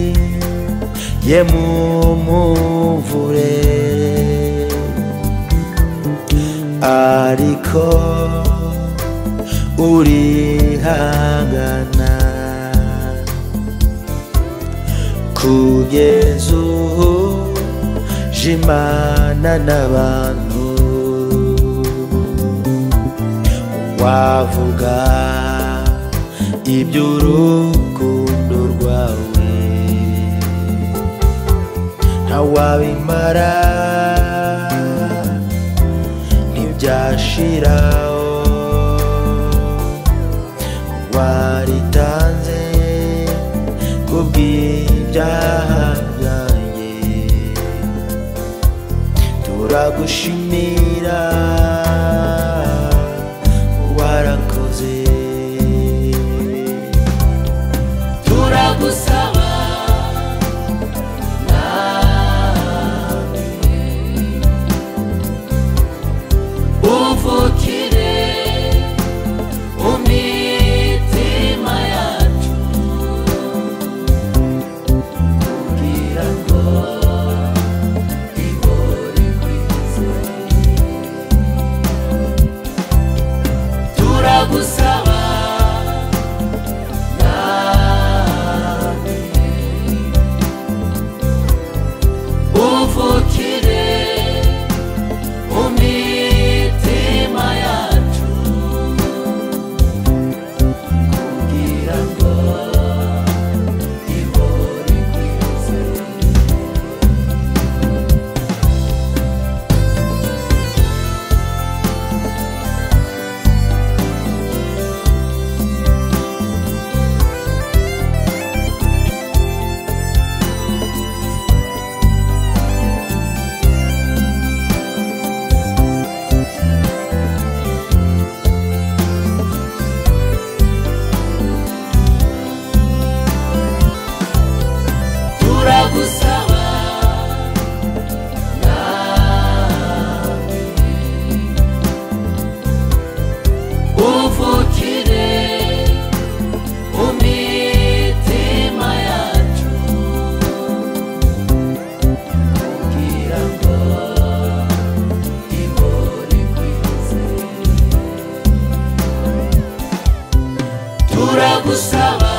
wavukiye mu muvure ariko urihangana kugeza ubu jimana n'abantu wavuga iby'urukundo rwawe ntawabimara ntibyashiraho waritanze kubw'ibyaha byanjye turagushimira warakoze turagusaba nawe uvukire mu mitima yacu kugira ngo ihore ikwize turagusaba nawe uvukire mu mitima yacu kugira ngo ihore ikwize turagusaba nawe uvukire mu mitima yacu kugira ngo ihore ikwize turagusaba